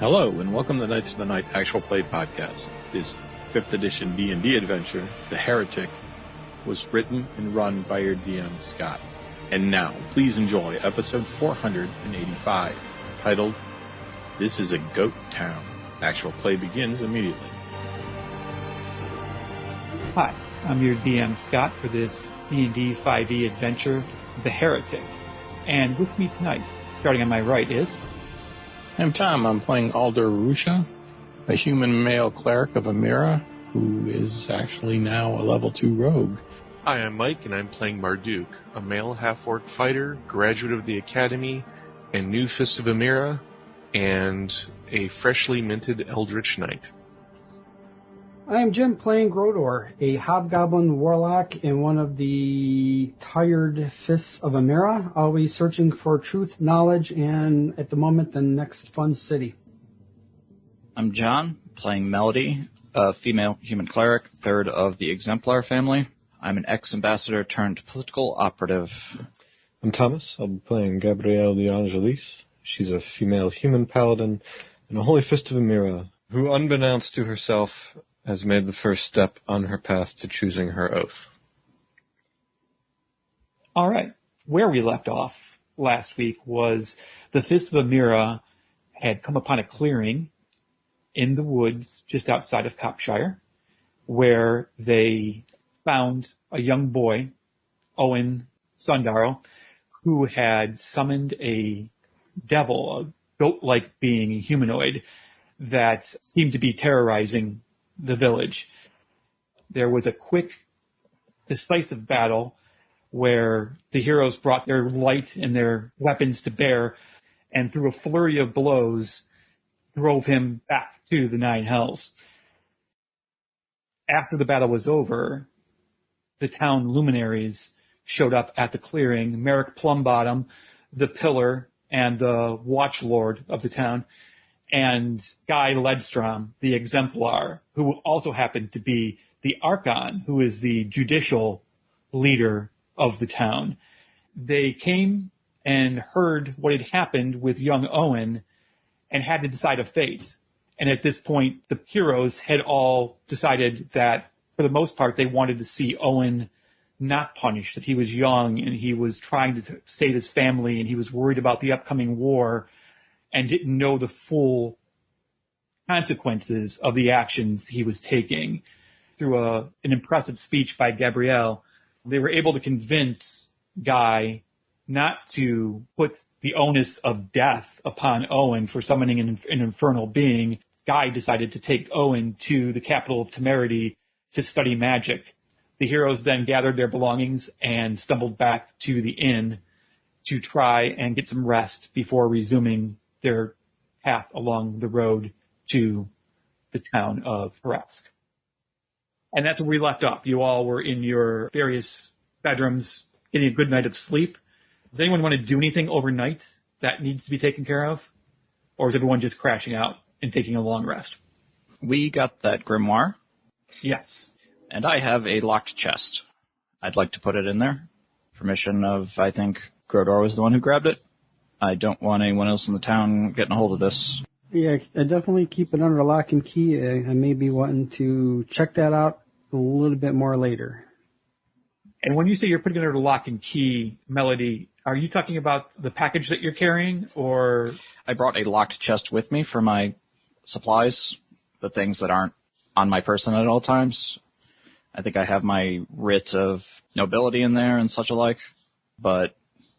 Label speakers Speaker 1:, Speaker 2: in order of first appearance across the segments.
Speaker 1: Hello, and welcome to Knights of the Night Actual Play Podcast. This 5th edition D&D adventure, The Heretic, was written and run by your DM, Scott. And now, please enjoy episode 485, titled, This is a Goat Town. Actual play begins immediately.
Speaker 2: Hi, I'm your DM, Scott, for this D&D 5e adventure, The Heretic. And with me tonight, starting on my right, is...
Speaker 1: I'm Tom. I'm playing Alder Rusha, a human male cleric of Amira, who is actually now a level 2 rogue.
Speaker 3: Hi, I'm Mike, and I'm playing Marduk, a male half-orc fighter, graduate of the Academy, and new Fist of Amira, and a freshly minted Eldritch Knight.
Speaker 4: I am Jim, playing Grodor, a hobgoblin warlock and one of the tired fists of Amira, always searching for truth, knowledge, and, at the moment, the next fun city.
Speaker 5: I'm John, playing Melody, a female human cleric, third of the Exemplar family. I'm an ex-ambassador turned political operative.
Speaker 6: I'm Thomas. I'll be playing Gabrielle de Angelis. She's a female human paladin and a holy fist of Amira, who, unbeknownst to herself, has made the first step on her path to choosing her oath.
Speaker 2: All right. Where we left off last week was the Fist of Amira had come upon a clearing in the woods just outside of Copshire, where they found a young boy, Owen Sundarrow, who had summoned a devil, a goat-like being, a humanoid, that seemed to be terrorizing the village. There was a quick, decisive battle where the heroes brought their light and their weapons to bear, and through a flurry of blows, drove him back to the Nine Hells. After the battle was over, the town luminaries showed up at the clearing. Merrick Plumbottom, the pillar and the watchlord of the town, and Guy Ledstrom, the Exemplar, who also happened to be the Archon, who is the judicial leader of the town. They came and heard what had happened with young Owen and had to decide a fate. And at this point, the heroes had all decided that, for the most part, they wanted to see Owen not punished, that he was young and he was trying to save his family and he was worried about the upcoming war and didn't know the full consequences of the actions he was taking. Through an impressive speech by Gabrielle, they were able to convince Guy not to put the onus of death upon Owen for summoning an infernal being. Guy decided to take Owen to the capital of Temerity to study magic. The heroes then gathered their belongings and stumbled back to the inn to try and get some rest before resuming their path along the road to the town of Heretsk. And that's where we left off. You all were in your various bedrooms getting a good night of sleep. Does anyone want to do anything overnight that needs to be taken care of? Or is everyone just crashing out and taking a long rest?
Speaker 5: We got that grimoire.
Speaker 2: Yes.
Speaker 5: And I have a locked chest. I'd like to put it in there. Permission of, I think, Grodor was the one who grabbed it. I don't want anyone else in the town getting a hold of this.
Speaker 4: Yeah, I definitely keep it under lock and key. I may be wanting to check that out a little bit more later.
Speaker 2: And when you say you're putting it under lock and key, Melody, are you talking about the package that you're carrying, or?
Speaker 5: I brought a locked chest with me for my supplies, the things that aren't on my person at all times. I think I have my writ of nobility in there and such alike, but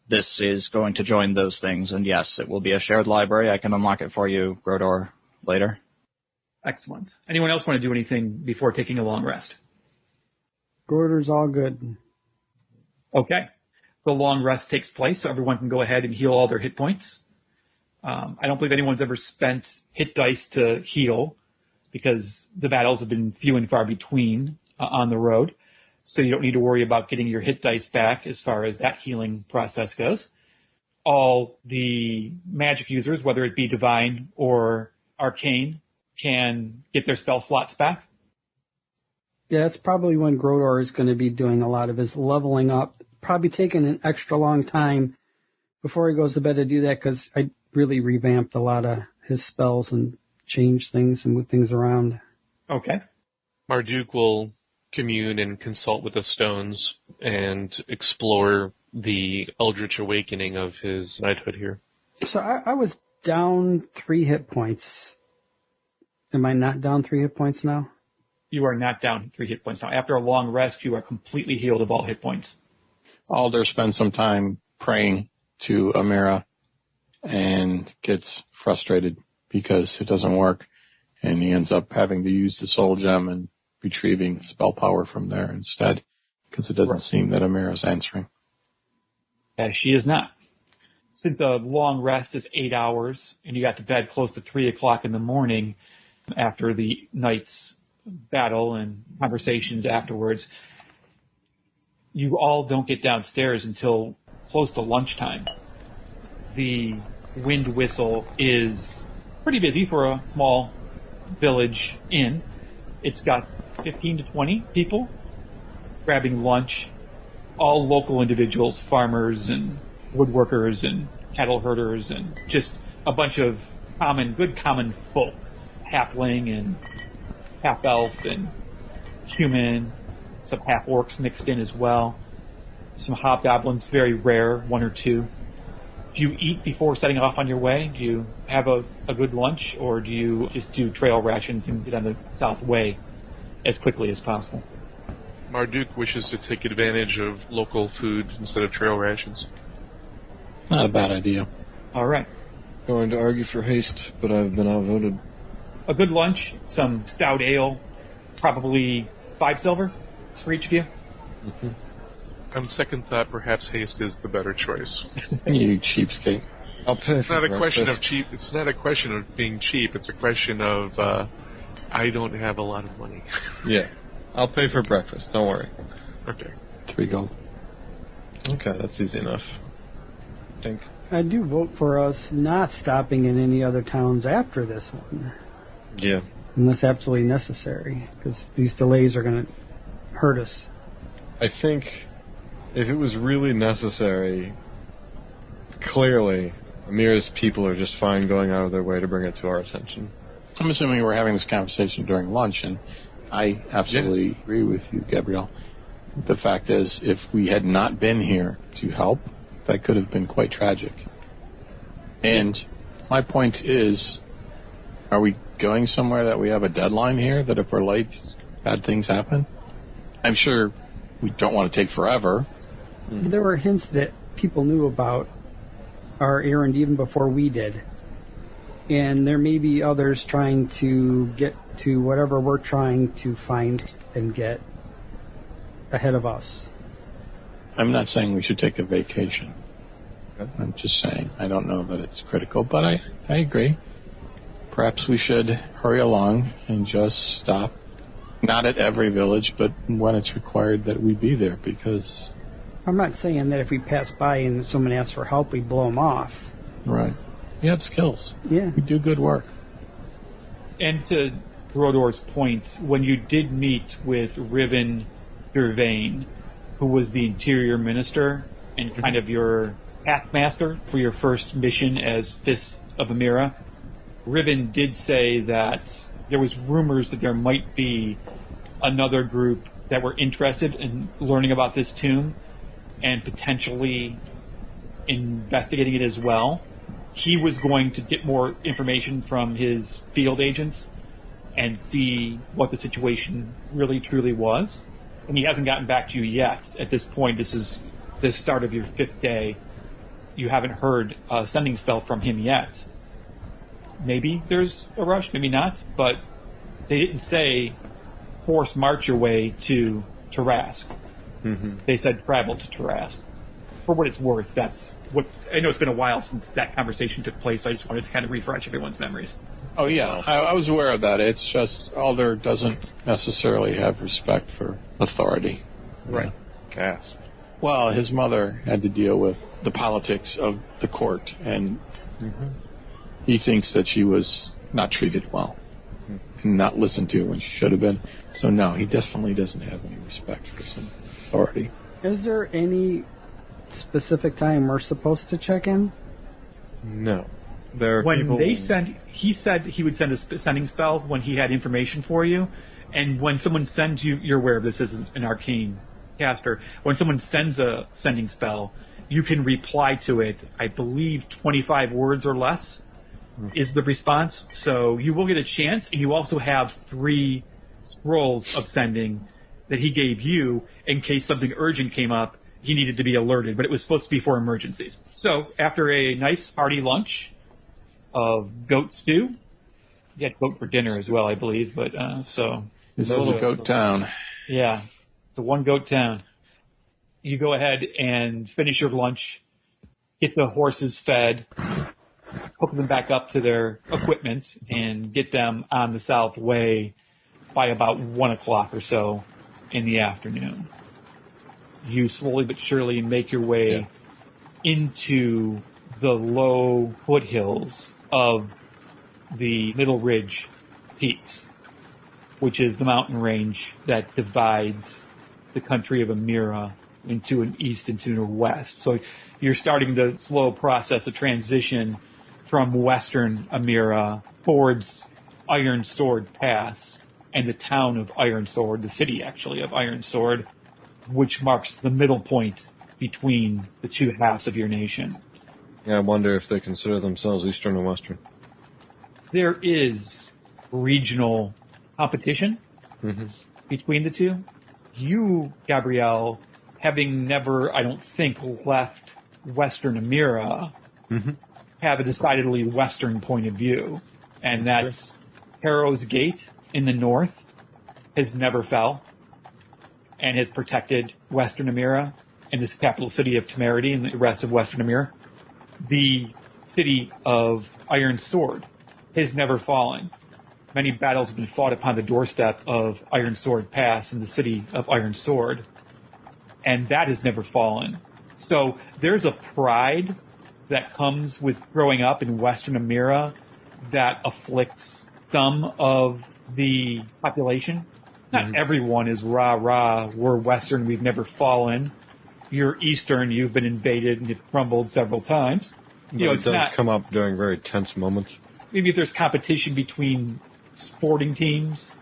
Speaker 5: this is going to join those things, and yes, it will be a shared library. I can unlock it for you, Grodor, later.
Speaker 2: Excellent. Anyone else want to do anything before taking a long rest?
Speaker 4: Grodor's all good.
Speaker 2: Okay. The long rest takes place, so everyone can go ahead and heal all their hit points. I don't believe anyone's ever spent hit dice to heal, because the battles have been few and far between on the road. So you don't need to worry about getting your hit dice back as far as that healing process goes. All the magic users, whether it be divine or arcane, can get their spell slots back.
Speaker 4: Yeah, that's probably when Grodor is going to be doing a lot of his leveling up. Probably taking an extra long time before he goes to bed to do that, because I really revamped a lot of his spells and change things and move things around.
Speaker 2: Okay.
Speaker 3: Marduk will commune and consult with the stones and explore the eldritch awakening of his knighthood here.
Speaker 4: So I was down 3 hit points. Am I not down 3 hit points now?
Speaker 2: You are not down 3 hit points now. After a long rest, you are completely healed of all hit points.
Speaker 1: Alder spends some time praying to Amira and gets frustrated because it doesn't work, and he ends up having to use the soul gem and retrieving spell power from there instead, because it doesn't seem that Amira's answering.
Speaker 2: She is not. Since the long rest is 8 hours, and you got to bed close to 3 o'clock in the morning after the night's battle and conversations afterwards, you all don't get downstairs until close to lunchtime. The wind whistle is pretty busy for a small village inn. It's got 15 to 20 people grabbing lunch, all local individuals, farmers and woodworkers and cattle herders and just a bunch of good common folk, halfling and half-elf and human, some half-orcs mixed in as well, some hobgoblins, very rare, 1 or 2. Do you eat before setting off on your way? Do you have a good lunch, or do you just do trail rations and get on the south way as quickly as possible?
Speaker 3: Marduk wishes to take advantage of local food instead of trail rations.
Speaker 1: Not a bad idea.
Speaker 2: All right.
Speaker 6: Going to argue for haste, but I've been outvoted.
Speaker 2: A good lunch, some stout ale, probably 5 silver for each of you.
Speaker 6: Mm-hmm.
Speaker 3: On second thought, perhaps haste is the better choice.
Speaker 1: You cheapskate.
Speaker 6: I'll pay
Speaker 3: It's
Speaker 6: for
Speaker 3: not a
Speaker 6: breakfast.
Speaker 3: question of cheap. It's not a question of being cheap. It's a question of I don't have a lot of money.
Speaker 6: Yeah. I'll pay for breakfast. Don't worry.
Speaker 3: Okay.
Speaker 1: 3 gold.
Speaker 6: Okay, that's easy enough. I think.
Speaker 4: I do vote for us not stopping in any other towns after this one,
Speaker 6: Yeah.
Speaker 4: unless absolutely necessary, because these delays are going to hurt us.
Speaker 6: I think if it was really necessary, clearly, Amira's people are just fine going out of their way to bring it to our attention.
Speaker 1: I'm assuming we're having this conversation during lunch, and I absolutely agree with you, Gabrielle. The fact is, if we had not been here to help, that could have been quite tragic. And my point is, are we going somewhere that we have a deadline here, that if we're late, bad things happen? I'm sure we don't want to take forever.
Speaker 4: There were hints that people knew about our errand even before we did. And there may be others trying to get to whatever we're trying to find and get ahead of us.
Speaker 1: I'm not saying we should take a vacation. I'm just saying I don't know that it's critical, but I agree. Perhaps we should hurry along and just stop, not at every village, but when it's required that we be there, because...
Speaker 4: I'm not saying that if we pass by and someone asks for help, we blow them off.
Speaker 1: Right. We have skills.
Speaker 4: Yeah.
Speaker 1: We do good work.
Speaker 2: And to Brodor's point, when you did meet with Riven Durvain, who was the interior minister and kind of your taskmaster for your first mission as Fist of Amira, Riven did say that there was rumors that there might be another group that were interested in learning about this tomb and potentially investigating it as well. He was going to get more information from his field agents and see what the situation really truly was. And he hasn't gotten back to you yet. At this point, this is the start of your 5th day. You haven't heard a sending spell from him yet. Maybe there's a rush, maybe not, but they didn't say force march your way to Tarask.
Speaker 6: Mm-hmm.
Speaker 2: They said travel to Tarask. For what it's worth, that's what... I know it's been a while since that conversation took place. I just wanted to kind of refresh everyone's memories.
Speaker 1: Oh, yeah. I was aware of that. It's just Alder doesn't necessarily have respect for authority.
Speaker 2: Right.
Speaker 6: Gasp.
Speaker 1: Well, his mother had to deal with the politics of the court, and he thinks that she was not treated well and not listened to when she should have been. So, no, he definitely doesn't have any respect for some authority.
Speaker 4: Is there any specific time we're supposed to check in?
Speaker 6: No. There are people...
Speaker 2: he said he would send a sending spell when he had information for you, and when someone sends you, you're aware of this as an arcane caster, when someone sends a sending spell, you can reply to it, I believe 25 words or less is the response. So you will get a chance, and you also have 3 scrolls of sending that he gave you in case something urgent came up, he needed to be alerted, but it was supposed to be for emergencies. So after a nice hearty lunch of goat stew, you had goat for dinner as well, I believe, but so...
Speaker 1: This is a goat town.
Speaker 2: Yeah, it's a one goat town. You go ahead and finish your lunch, get the horses fed, hook them back up to their equipment, and get them on the south way by about 1 o'clock or so in the afternoon. You slowly but surely make your way into the low foothills of the Middle Ridge Peaks, which is the mountain range that divides the country of Amira into an east and to a west. So you're starting the slow process of transition from western Amira towards Iron Sword Pass and the town of Iron Sword, the city actually of Iron Sword, which marks the middle point between the two halves of your nation.
Speaker 6: Yeah, I wonder if they consider themselves Eastern and Western.
Speaker 2: There is regional competition between the two. You, Gabrielle, having never, I don't think, left Western Amira, have a decidedly Western point of view. And that's Harrow's Gate in the north has never fell and has protected Western Amira and this capital city of Temerity and the rest of Western Amira. The city of Iron Sword has never fallen. Many battles have been fought upon the doorstep of Iron Sword Pass in the city of Iron Sword, and that has never fallen. So there's a pride that comes with growing up in Western Amira that afflicts some of the population. Not everyone is rah-rah, we're Western, we've never fallen. You're Eastern, you've been invaded and you've crumbled several times.
Speaker 6: But it does come up during very tense moments.
Speaker 2: Maybe if there's competition between sporting teams.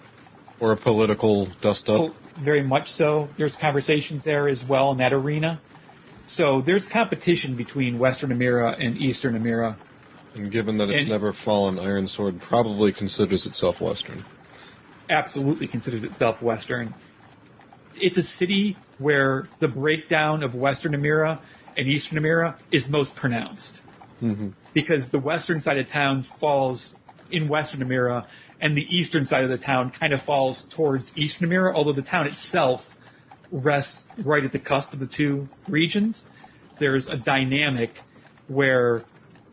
Speaker 6: Or a political dust-up.
Speaker 2: Very much so. There's conversations there as well in that arena. So there's competition between Western Amira and Eastern Amira.
Speaker 6: And given that it's never fallen, Iron Sword probably considers itself Western.
Speaker 2: Absolutely considers itself Western. It's a city where the breakdown of Western Amira and Eastern Amira is most pronounced. Because the western side of town falls in Western Amira, and the eastern side of the town kind of falls towards Eastern Amira, although the town itself rests right at the cusp of the two regions. There's a dynamic where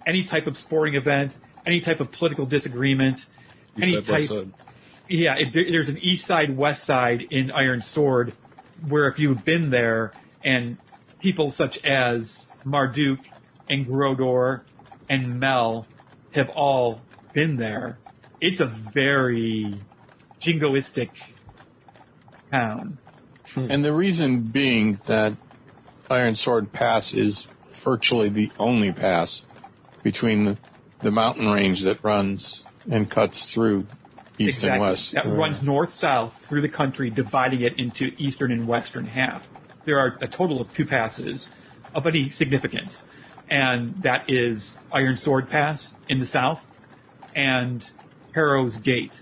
Speaker 2: any type of sporting event, any type of political disagreement, there's an east side, west side in Iron Sword, where if you've been there, and people such as Marduk and Grodor and Mel have all been there, it's a very jingoistic town.
Speaker 1: And the reason being that Iron Sword Pass is virtually the only pass between the mountain range that runs and cuts through east and west.
Speaker 2: That runs north-south through the country, dividing it into eastern and western half. There are a total of 2 passes of any significance, and that is Iron Sword Pass in the south and Harrow's Gate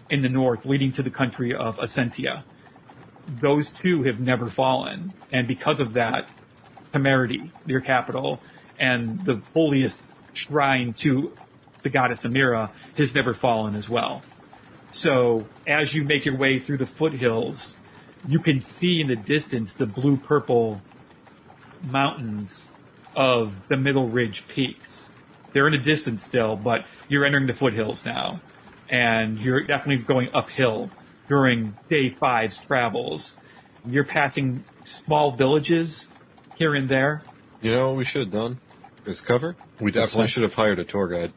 Speaker 2: in the north, leading to the country of Ascentia. Those 2 have never fallen, and because of that, Temerity, your capital, and the holiest shrine to the goddess Amira has never fallen as well. So as you make your way through the foothills, you can see in the distance the blue-purple mountains of the Middle Ridge Peaks. They're in a distance still, but you're entering the foothills now, and you're definitely going uphill during day 5's travels. You're passing small villages here and there.
Speaker 6: You know what we should have done? Is cover? We definitely should have hired a tour guide.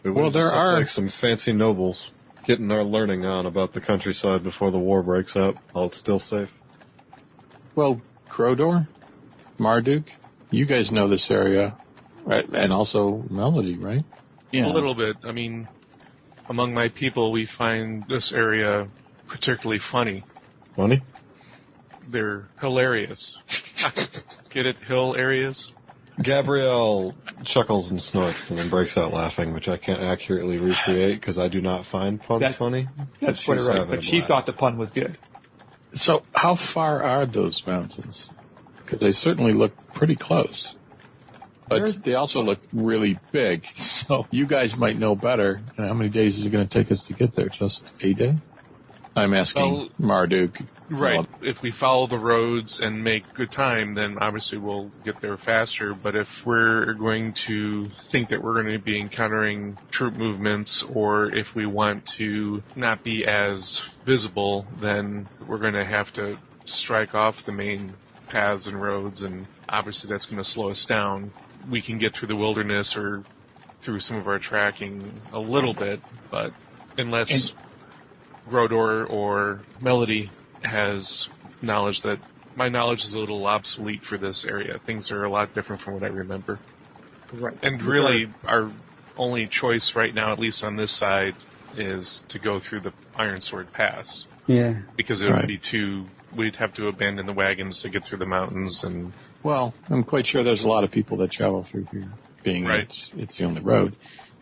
Speaker 1: There are
Speaker 6: like some fancy nobles getting our learning on about the countryside before the war breaks out, while it's still safe.
Speaker 1: Well, Grodor, Marduk, you guys know this area, right? And also Melody, right?
Speaker 3: A little bit. I mean, among my people, we find this area particularly funny.
Speaker 6: Funny?
Speaker 3: They're hilarious. Get it? Hill areas?
Speaker 6: Gabrielle chuckles and snorts and then breaks out laughing, which I can't accurately recreate because I do not find puns funny.
Speaker 2: That's quite right, but she thought the pun was good.
Speaker 1: So how far are those mountains? Because they certainly look pretty close. But they also look really big, so you guys might know better. And how many days is it going to take us to get there? Just a day? I'm asking Marduk.
Speaker 3: Right. If we follow the roads and make good time, then obviously we'll get there faster. But if we're going to think that we're going to be encountering troop movements, or if we want to not be as visible, then we're going to have to strike off the main paths and roads, and obviously that's going to slow us down. We can get through the wilderness or through some of our tracking a little bit, but unless Grodor or Melody has knowledge that my knowledge is a little obsolete for this area. Things are a lot different from what I remember.
Speaker 2: Right.
Speaker 3: And really, our only choice right now, at least on this side, is to go through the Iron Sword Pass.
Speaker 4: Yeah.
Speaker 3: Because it would be we'd have to abandon the wagons to get through the mountains. And
Speaker 1: Well, I'm quite sure there's a lot of people that travel through here, being it's the only road,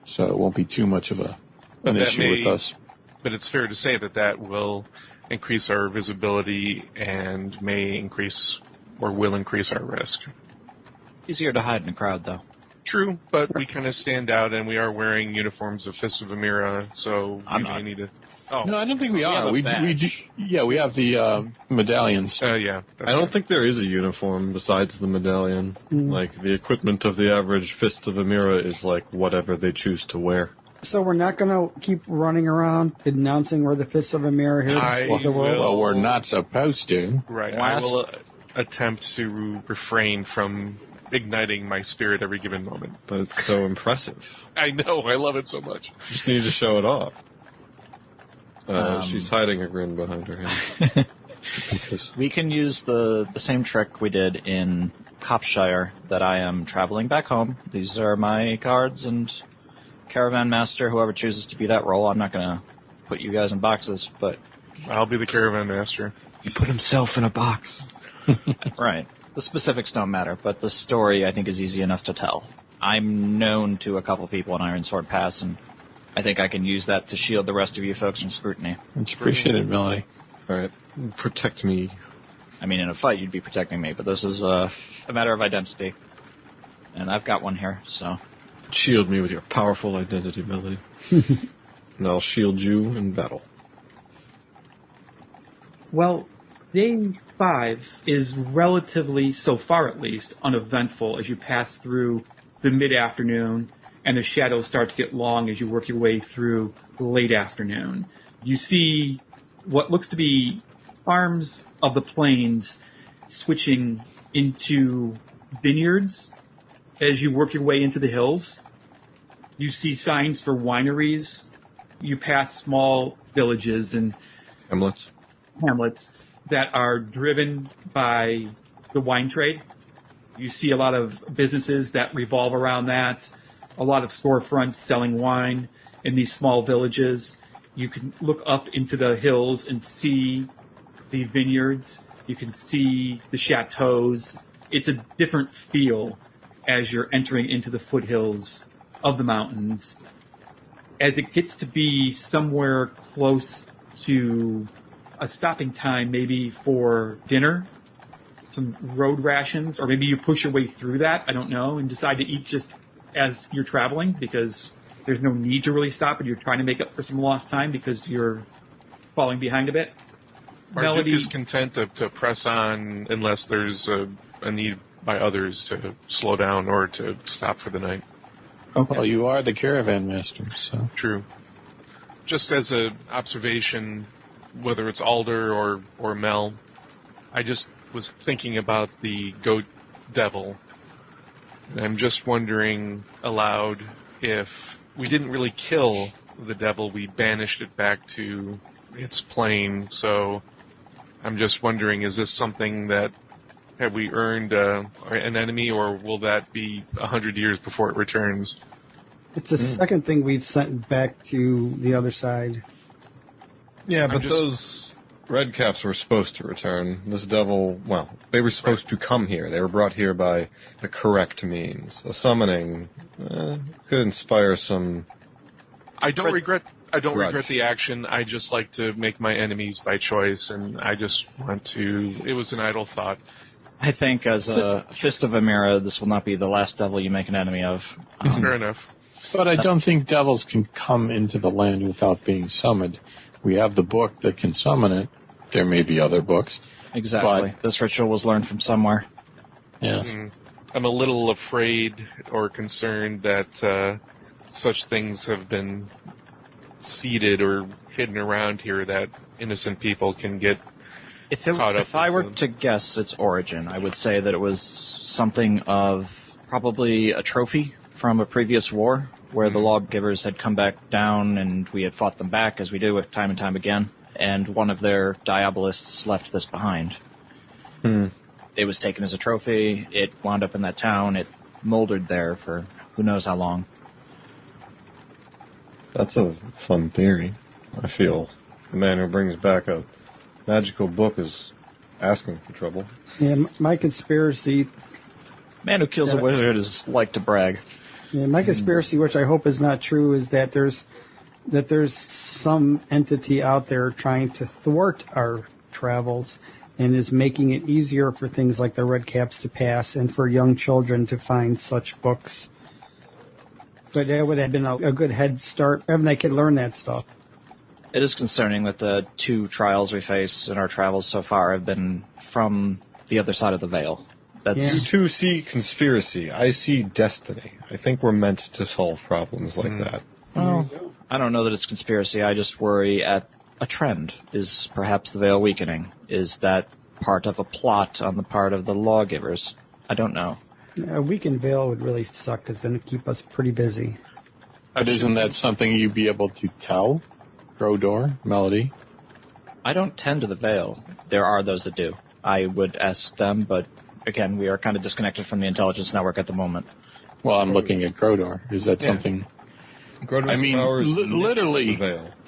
Speaker 1: so it won't be too much of an issue with us.
Speaker 3: But it's fair to say that will increase our visibility and may increase or will increase our risk.
Speaker 5: Easier to hide in a crowd, though.
Speaker 3: True, but we kind of stand out, and we are wearing uniforms of Fist of Amira, so we may need to... Oh.
Speaker 1: No, I don't think we are. We have the medallions.
Speaker 3: Yeah.
Speaker 6: I don't think there is a uniform besides the medallion. Like, the equipment of the average Fist of Amira is like whatever they choose to wear.
Speaker 4: So we're not going to keep running around announcing we're the Fists of Amira here to save the world?
Speaker 1: Well, we're not supposed to.
Speaker 3: Right. I will attempt to refrain from igniting my spirit every given moment.
Speaker 6: But it's so impressive.
Speaker 3: I know. I love it so much.
Speaker 6: Just need to show it off. She's hiding a grin behind her hand.
Speaker 5: We can use the same trick we did in Copshire, that I am traveling back home. These are my cards and caravan master, whoever chooses to be that role. I'm not going to put you guys in boxes, but...
Speaker 3: I'll be the caravan master.
Speaker 6: He put himself in a box.
Speaker 5: Right. The specifics don't matter, but the story, I think, is easy enough to tell. I'm known to a couple people in Iron Sword Pass, and I think I can use that to shield the rest of you folks from scrutiny.
Speaker 1: It's appreciated, Melody.
Speaker 6: All right. Protect me.
Speaker 5: I mean, in a fight, you'd be protecting me, but this is a matter of identity. And I've got one here, so...
Speaker 6: Shield me with your powerful identity, Melody. And I'll shield you in battle.
Speaker 2: Well, day 5 is relatively, so far at least, uneventful as you pass through the mid-afternoon and the shadows start to get long as you work your way through late afternoon. You see what looks to be farms of the plains switching into vineyards as you work your way into the hills. You see signs for wineries. You pass small villages and hamlets that are driven by the wine trade. You see a lot of businesses that revolve around that, a lot of storefronts selling wine in these small villages. You can look up into the hills and see the vineyards. You can see the chateaus. It's a different feel as you're entering into the foothills of the mountains. As it gets to be somewhere close to a stopping time, maybe for dinner, some road rations, or maybe you push your way through that, I don't know, and decide to eat just as you're traveling because there's no need to really stop and you're trying to make up for some lost time because you're falling behind a bit.
Speaker 3: Marduk is content to press on unless there's a need by others to slow down or to stop for the night.
Speaker 1: Okay. Well, you are the caravan master, so...
Speaker 3: True. Just as an observation, whether it's Alder or Mel, I just was thinking about the goat devil. And I'm just wondering aloud if we didn't really kill the devil, we banished it back to its plane. So I'm just wondering, is this something that have we earned an enemy, or will that be 100 years before it returns?
Speaker 4: It's the second thing we've sent back to the other side.
Speaker 6: Yeah, but those red caps were supposed to return. This devil, well, they were supposed to come here. They were brought here by the correct means. A summoning could inspire some...
Speaker 3: I don't regret
Speaker 6: grudge.
Speaker 3: the action. I just like to make my enemies by choice, and I just want to... It was an idle thought.
Speaker 5: I think as a Fist of Amira, this will not be the last devil you make an enemy of.
Speaker 3: Fair enough.
Speaker 1: But I don't think devils can come into the land without being summoned. We have the book that can summon it. There may be other books.
Speaker 5: Exactly. This ritual was learned from somewhere.
Speaker 1: Yes.
Speaker 3: I'm a little afraid or concerned that such things have been seeded or hidden around here that innocent people can get caught up.
Speaker 5: If I were to guess its origin, I would say that it was something of probably a trophy from a previous war where the lawgivers had come back down and we had fought them back, as we do time and time again, and one of their diabolists left this behind. It was taken as a trophy. It wound up in that town. It moldered there for who knows how long.
Speaker 6: That's a fun theory. I feel the man who brings back a magical book is asking for trouble.
Speaker 4: Yeah, my conspiracy...
Speaker 5: Man who kills a wizard is like to brag.
Speaker 4: Yeah, my conspiracy, which I hope is not true, is that there's some entity out there trying to thwart our travels and is making it easier for things like the red caps to pass and for young children to find such books. But that would have been a good head start. Everyone they could learn that stuff.
Speaker 5: It is concerning that the 2 trials we face in our travels so far have been from the other side of the veil.
Speaker 6: You two see conspiracy. I see destiny. I think we're meant to solve problems like that.
Speaker 5: Well, I don't know that it's conspiracy. I just worry at a trend. Is perhaps the veil weakening? Is that part of a plot on the part of the lawgivers? I don't know.
Speaker 4: A weakened veil would really suck because then it'd keep us pretty busy.
Speaker 1: But isn't that something you'd be able to tell, Grodor, Melody?
Speaker 5: I don't tend to the veil. There are those that do. I would ask them, but again, we are kind of disconnected from the intelligence network at the moment.
Speaker 1: Well, I'm looking at Grodor. Is that something...
Speaker 6: Grodor's
Speaker 1: I mean,
Speaker 6: powers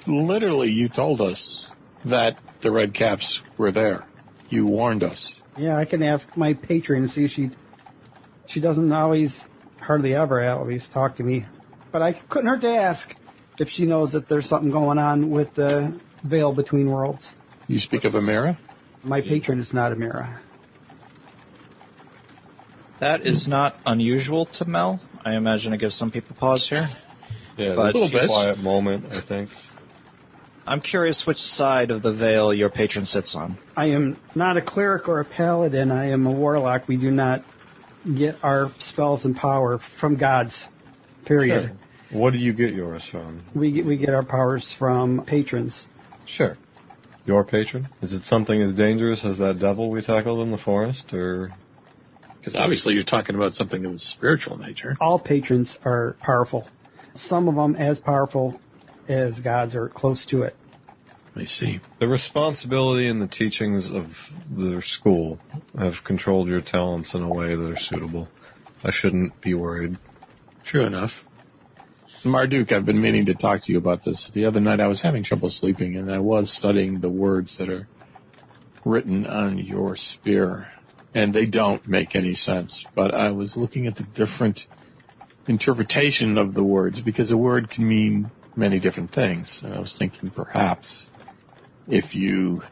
Speaker 1: literally, you told us that the red caps were there. You warned us.
Speaker 4: Yeah, I can ask my patron and see if she doesn't hardly ever always talk to me. But I couldn't hurt to ask if she knows if there's something going on with the veil between worlds.
Speaker 1: You speak of Amira?
Speaker 4: My patron is not Amira.
Speaker 5: That is not unusual to Mel. I imagine it gives some people pause here.
Speaker 6: Yeah,
Speaker 5: but
Speaker 6: a little bit. Quiet moment, I think.
Speaker 5: I'm curious which side of the veil your patron sits on.
Speaker 4: I am not a cleric or a paladin. I am a warlock. We do not get our spells and power from gods, period.
Speaker 6: Sure. What do you get yours from?
Speaker 4: We get our powers from patrons.
Speaker 6: Sure. Your patron? Is it something as dangerous as that devil we tackled in the forest, or...
Speaker 1: Because obviously you're talking about something of a spiritual nature.
Speaker 4: All patrons are powerful. Some of them as powerful as gods or close to it.
Speaker 1: I see.
Speaker 6: The responsibility and the teachings of the school have controlled your talents in a way that are suitable. I shouldn't be worried.
Speaker 1: True enough. Marduk, I've been meaning to talk to you about this. The other night I was having trouble sleeping, and I was studying the words that are written on your spear. And they don't make any sense. But I was looking at the different interpretation of the words, because a word can mean many different things. And I was thinking perhaps if you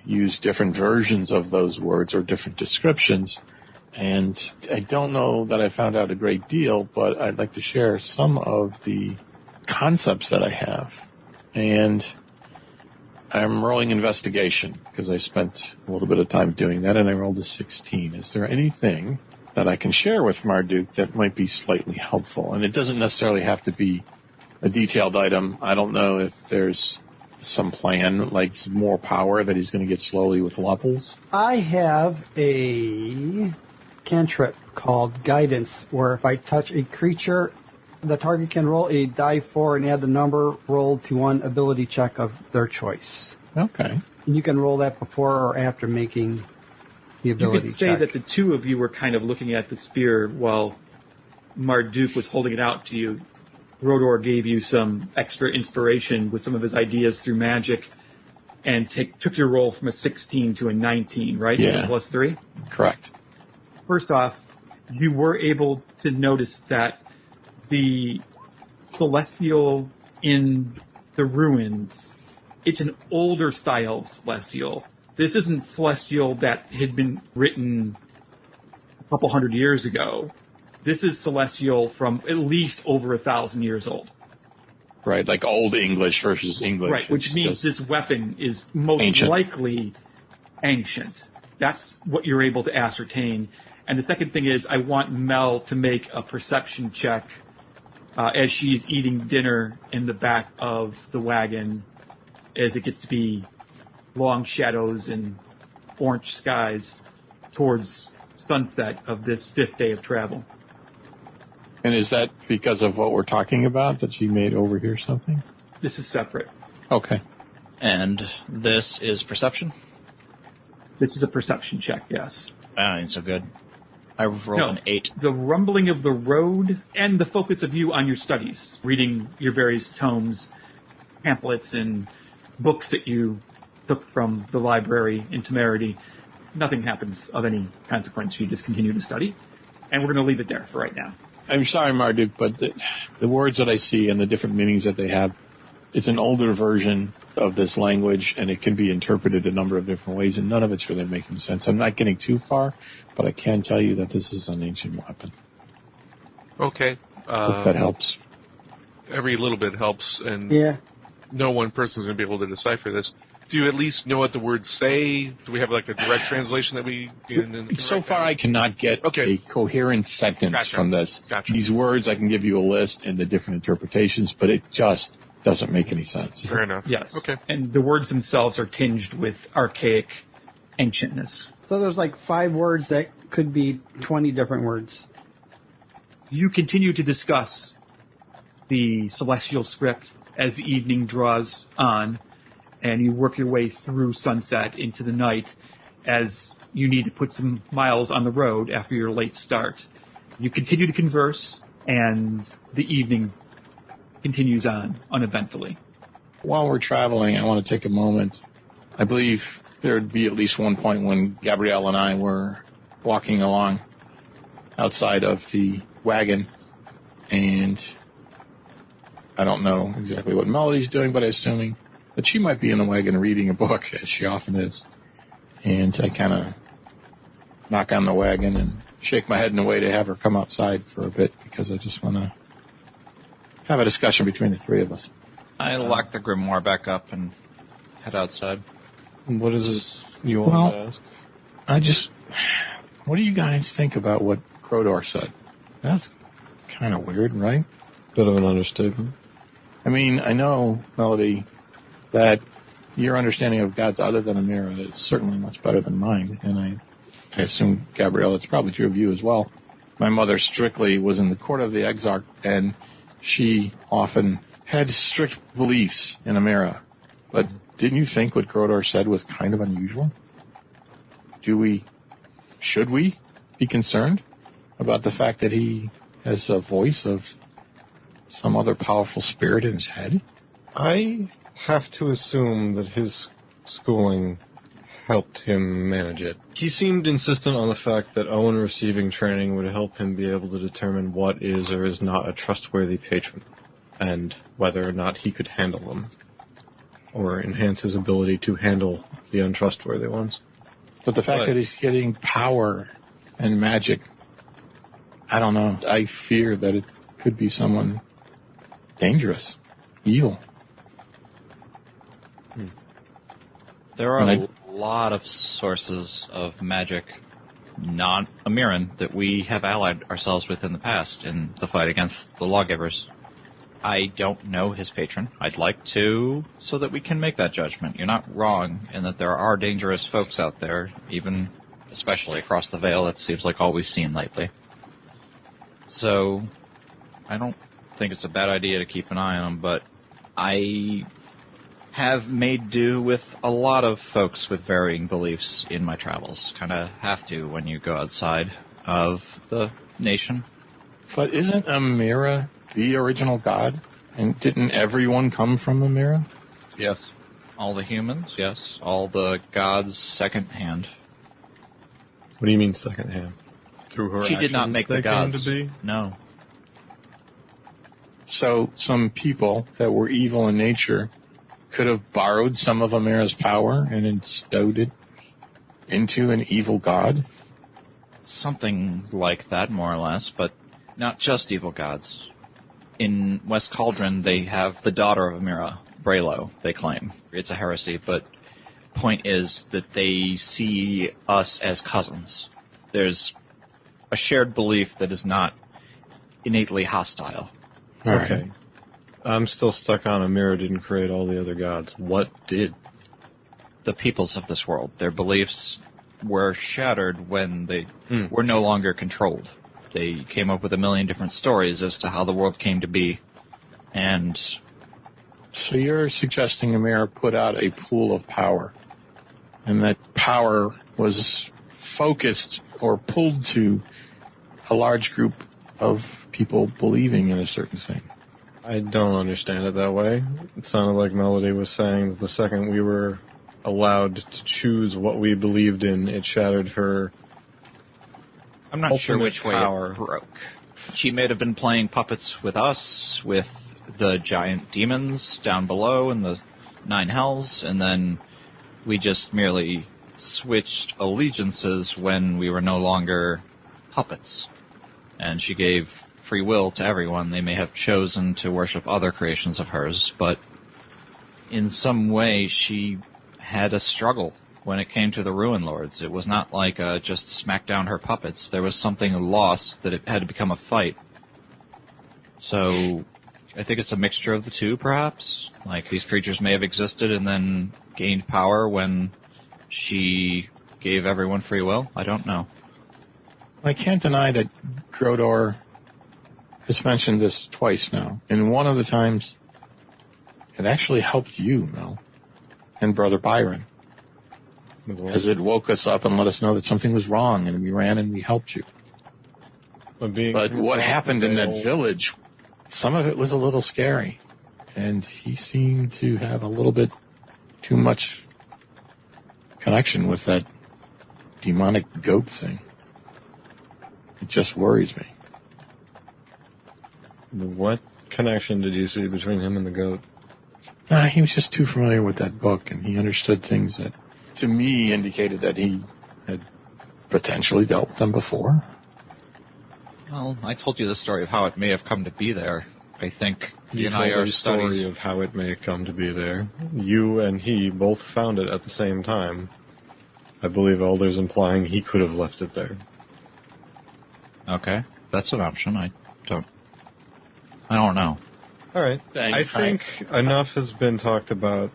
Speaker 1: use different versions of those words or different descriptions, and I don't know that I found out a great deal, but I'd like to share some of the concepts that I have. And I'm rolling investigation because I spent a little bit of time doing that, and I rolled a 16. Is there anything that I can share with Marduk that might be slightly helpful? And it doesn't necessarily have to be a detailed item. I don't know if there's some plan, like some more power that he's going to get slowly with levels.
Speaker 4: I have a cantrip called Guidance, where if I touch a creature, the target can roll a die 4 and add the number rolled to one ability check of their choice.
Speaker 1: Okay.
Speaker 4: And you can roll that before or after making the ability check.
Speaker 2: You could say that the two of you were kind of looking at the spear while Marduk was holding it out to you. Rodor gave you some extra inspiration with some of his ideas through magic and took your roll from a 16 to a 19, right?
Speaker 1: Yeah.
Speaker 2: Plus 3?
Speaker 1: Correct.
Speaker 2: First off, you were able to notice that the celestial in the ruins, it's an older style of celestial. This isn't celestial that had been written a couple hundred years ago. This is celestial from at least over 1,000 years old.
Speaker 1: Right, like Old English versus English.
Speaker 2: Right, which
Speaker 1: It's
Speaker 2: means
Speaker 1: just
Speaker 2: this weapon is most
Speaker 1: ancient.
Speaker 2: likely ancient. That's what you're able to ascertain. And the second thing is I want Mel to make a perception check as she's eating dinner in the back of the wagon, as it gets to be long shadows and orange skies towards sunset of this 5th day of travel.
Speaker 1: And is that because of what we're talking about, that she made overhear something?
Speaker 2: This is separate.
Speaker 1: Okay.
Speaker 5: And this is perception?
Speaker 2: This is a perception check, yes.
Speaker 5: That ain't so good. I rolled an 8.
Speaker 2: The rumbling of the road and the focus of you on your studies, reading your various tomes, pamphlets, and books that you took from the library in Temerity. Nothing happens of any consequence. You just continue to study. And we're going to leave it there for right now.
Speaker 1: I'm sorry, Marduk, but the words that I see and the different meanings that they have, it's an older version of this language, and it can be interpreted a number of different ways, and none of it's really making sense. I'm not getting too far, but I can tell you that this is an ancient weapon.
Speaker 3: Okay.
Speaker 1: Hope that helps.
Speaker 3: Every little bit helps, and
Speaker 4: Yeah.
Speaker 3: no one person's going to be able to decipher this. Do you at least know what the words say? Do we have like a direct translation that we can...
Speaker 1: So far, I cannot get a coherent sentence from this.
Speaker 3: Gotcha.
Speaker 1: These words, I can give you a list and the different interpretations, but it just doesn't make any sense.
Speaker 3: Fair enough.
Speaker 2: Yes.
Speaker 3: Okay.
Speaker 2: And the words themselves are tinged with archaic ancientness.
Speaker 4: So there's like 5 words that could be 20 different words.
Speaker 2: You continue to discuss the celestial script as the evening draws on, and you work your way through sunset into the night as you need to put some miles on the road after your late start. You continue to converse, and the evening continues on uneventfully.
Speaker 1: While we're traveling, I want to take a moment. I believe there would be at least one point when Gabrielle and I were walking along outside of the wagon, and I don't know exactly what Melody's doing, but I'm assuming that she might be in the wagon reading a book, as she often is. And I kind of knock on the wagon and shake my head in a way to have her come outside for a bit, because I just want to have a discussion between the three of us.
Speaker 5: I lock the grimoire back up and head outside.
Speaker 6: What is this you want to ask?
Speaker 1: What do you guys think about what Crodor said? That's kind of weird, right?
Speaker 6: Bit of an understatement.
Speaker 1: I mean, I know, Melody, that your understanding of gods other than Amira is certainly much better than mine, and I assume, Gabrielle, it's probably true of you as well. My mother strictly was in the court of the Exarch, and she often had strict beliefs in Amira. But didn't you think what Crodor said was kind of unusual? Should we be concerned about the fact that he has a voice of some other powerful spirit in his head?
Speaker 6: I have to assume that his schooling helped him manage it. He seemed insistent on the fact that Owen receiving training would help him be able to determine what is or is not a trustworthy patron, and whether or not he could handle them, or enhance his ability to handle the untrustworthy ones.
Speaker 1: But the fact that he's getting power and magic, I don't know. I fear that it could be someone dangerous, evil.
Speaker 5: There are a lot of sources of magic, non-Amiran, that we have allied ourselves with in the past in the fight against the lawgivers. I don't know his patron. I'd like to, so that we can make that judgment. You're not wrong in that there are dangerous folks out there, even especially across the Vale. That seems like all we've seen lately. So, I don't think it's a bad idea to keep an eye on them, but I have made do with a lot of folks with varying beliefs in my travels. Kind of have to when you go outside of the nation.
Speaker 1: But isn't Amira the original god? And didn't everyone come from Amira?
Speaker 5: Yes. All the humans, yes. All the gods second hand.
Speaker 6: What do you mean second hand? Through her
Speaker 5: She did not
Speaker 6: actions
Speaker 5: make the
Speaker 6: they came
Speaker 5: gods.
Speaker 6: to be?
Speaker 5: No.
Speaker 1: So some people that were evil in nature could have borrowed some of Amira's power and instilled it into an evil god?
Speaker 5: Something like that, more or less, but not just evil gods. In West Cauldron, they have the daughter of Amira, Braylo, they claim. It's a heresy, but point is that they see us as cousins. There's a shared belief that is not innately hostile.
Speaker 6: Okay. I'm still stuck on Amira didn't create all the other gods. What did?
Speaker 5: The peoples of this world, their beliefs were shattered when they were no longer controlled. They came up with a million different stories as to how the world came to be. And
Speaker 1: So you're suggesting Amira put out a pool of power, and that power was focused or pulled to a large group of people believing in a certain thing.
Speaker 6: I don't understand it that way. It sounded like Melody was saying that the second we were allowed to choose what we believed in, it shattered her.
Speaker 5: I'm not sure
Speaker 6: ultimate
Speaker 5: which
Speaker 6: power.
Speaker 5: way it broke. She may have been playing puppets with us, with the giant demons down below in the Nine Hells, and then we just merely switched allegiances when we were no longer puppets. And she gave free will to everyone. They may have chosen to worship other creations of hers, but in some way she had a struggle when it came to the Ruin Lords. It was not like just smack down her puppets. There was something lost that it had to become a fight. So I think it's a mixture of the two, perhaps. Like, these creatures may have existed and then gained power when she gave everyone free will. I don't know.
Speaker 1: I can't deny that Grodor has mentioned this twice now. And one of the times, it actually helped you, Mel, and Brother Byron, as it woke us up and let us know that something was wrong, and we ran and we helped you. But what happened in that village, some of it was a little scary, and he seemed to have a little bit too much connection with that demonic goat thing. It just worries me.
Speaker 6: What connection did you see between him and the goat?
Speaker 1: He was just too familiar with that book, and he understood things that, to me, indicated that he had potentially dealt with them before.
Speaker 5: Well, I told you the story of how it may have come to be there. I think
Speaker 6: You
Speaker 5: and I
Speaker 6: told
Speaker 5: are
Speaker 6: the story
Speaker 5: studies.
Speaker 6: of how it may have come to be there. You and he both found it at the same time. I believe Elder's implying he could have left it there.
Speaker 5: Okay, that's an option. I don't know.
Speaker 6: All right.
Speaker 1: Thanks.
Speaker 6: I think enough has been talked about,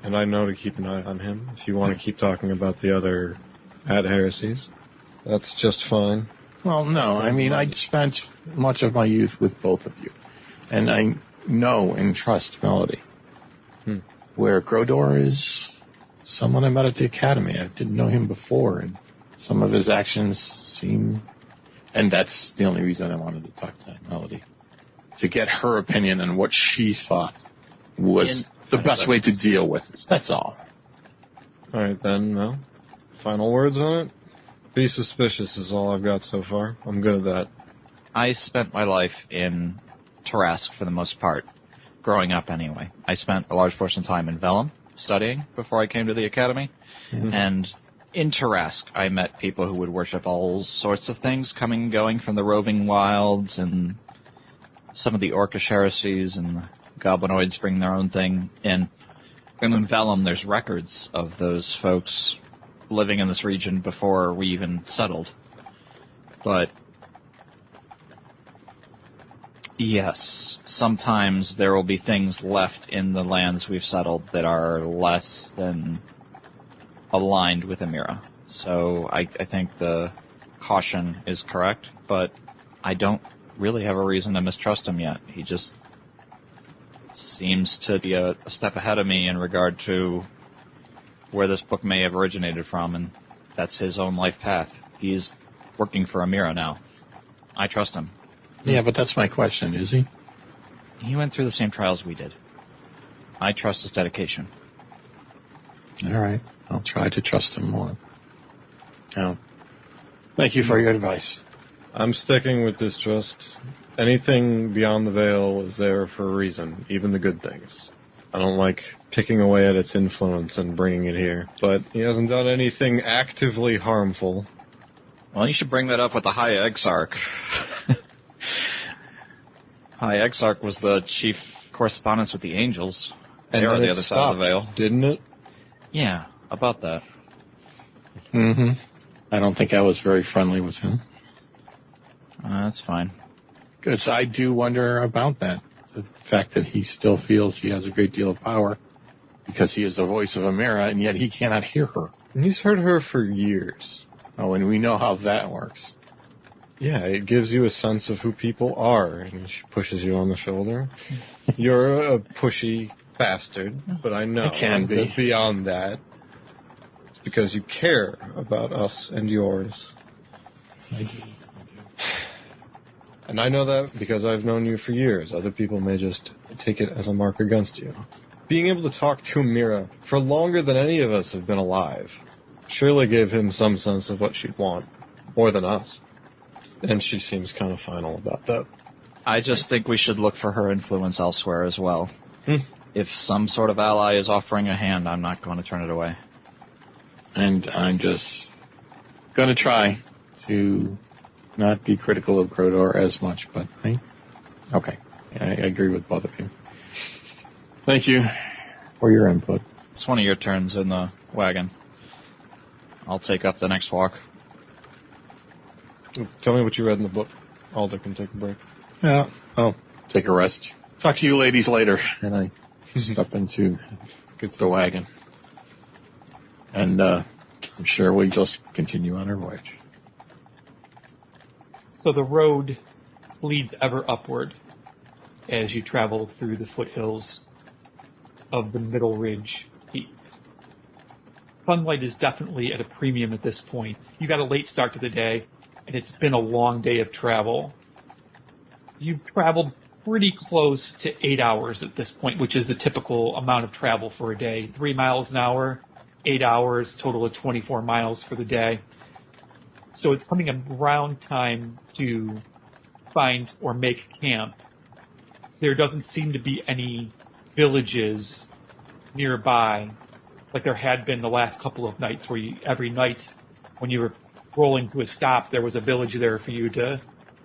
Speaker 6: and I know to keep an eye on him. If you want to keep talking about the other heresies, that's just fine.
Speaker 1: Well, no, I mean, I spent much of my youth with both of you, and I know and trust Melody. Where Grodor is someone I met at the academy. I didn't know him before, and some of his actions seem... And that's the only reason I wanted to talk to Melody. To get her opinion on what she thought was the best way to deal with this. That's all.
Speaker 6: All right, then, Mel. Final words on it? Be suspicious is all I've got so far. I'm good at that.
Speaker 5: I spent my life in Tarask for the most part, growing up anyway. I spent a large portion of time in Vellum studying before I came to the academy, and in Tarask I met people who would worship all sorts of things, coming and going from the roving wilds, and some of the Orcish heresies, and the Goblinoids bring their own thing in. And in Vellum there's records of those folks living in this region before we even settled. But yes, sometimes there will be things left in the lands we've settled that are less than aligned with Amira. So I think the caution is correct, but I don't really have a reason to mistrust him yet. He just seems to be a step ahead of me in regard to where this book may have originated from, and that's his own life path. He's working for Amira now. I trust him.
Speaker 1: Yeah, but that's my question, is he?
Speaker 5: He went through the same trials we did. I trust his dedication.
Speaker 1: All right. I'll try to trust him more. Now, thank you for your advice.
Speaker 6: I'm sticking with distrust. Anything beyond the veil is there for a reason, even the good things. I don't like picking away at its influence and bringing it here, but he hasn't done anything actively harmful.
Speaker 5: Well, you should bring that up with the High Exarch. High Exarch was the chief correspondence with the angels.
Speaker 6: And
Speaker 5: they are
Speaker 6: then
Speaker 5: the
Speaker 6: it
Speaker 5: other
Speaker 6: stopped,
Speaker 5: side of the veil.
Speaker 6: Didn't it?
Speaker 5: Yeah, about that.
Speaker 1: Mm-hmm. I don't think I was very friendly with him.
Speaker 5: That's fine.
Speaker 1: Because I do wonder about that. The fact that he still feels he has a great deal of power because he is the voice of Amira, and yet he cannot hear her.
Speaker 6: And he's heard her for years.
Speaker 1: Oh, and we know how that works.
Speaker 6: Yeah, it gives you a sense of who people are, and she pushes you on the shoulder. You're a pushy bastard, but I know
Speaker 1: I can be.
Speaker 6: that beyond that, it's because you care about us and yours.
Speaker 1: I do.
Speaker 6: And I know that because I've known you for years. Other people may just take it as a mark against you. Being able to talk to Amira for longer than any of us have been alive surely gave him some sense of what she'd want, more than us. And she seems kind of final about that.
Speaker 5: I just think we should look for her influence elsewhere as well. If some sort of ally is offering a hand, I'm not going to turn it away.
Speaker 1: And I'm just going to try to not be critical of Grodor as much, but okay. I agree with both of you. Thank you for your input.
Speaker 5: It's one of your turns in the wagon. I'll take up the next walk.
Speaker 6: Tell me what you read in the book. Alder can take a break.
Speaker 1: Yeah, I'll take a rest. Talk to you ladies later. And I step into the wagon. And I'm sure we just continue on our voyage.
Speaker 2: So the road leads ever upward as you travel through the foothills of the Middle Ridge Peaks. Sunlight is definitely at a premium at this point. You got a late start to the day, and it's been a long day of travel. You've traveled pretty close to 8 hours at this point, which is the typical amount of travel for a day. 3 miles an hour, 8 hours, total of 24 miles for the day. So it's coming around time to find or make camp. There doesn't seem to be any villages nearby like there had been the last couple of nights where every night when you were rolling to a stop, there was a village there for you to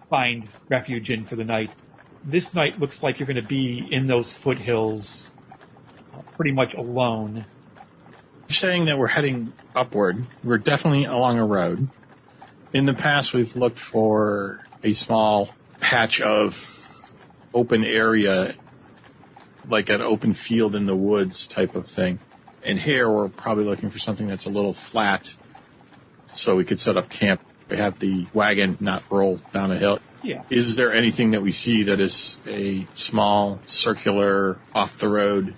Speaker 2: find refuge in for the night. This night looks like you're going to be in those foothills pretty much alone.
Speaker 1: You're saying that we're heading upward. We're definitely along a road. In the past, we've looked for a small patch of open area, like an open field in the woods type of thing. And here, we're probably looking for something that's a little flat so we could set up camp, have the wagon not roll down a hill.
Speaker 2: Yeah.
Speaker 1: Is there anything that we see that is a small, circular, off-the-road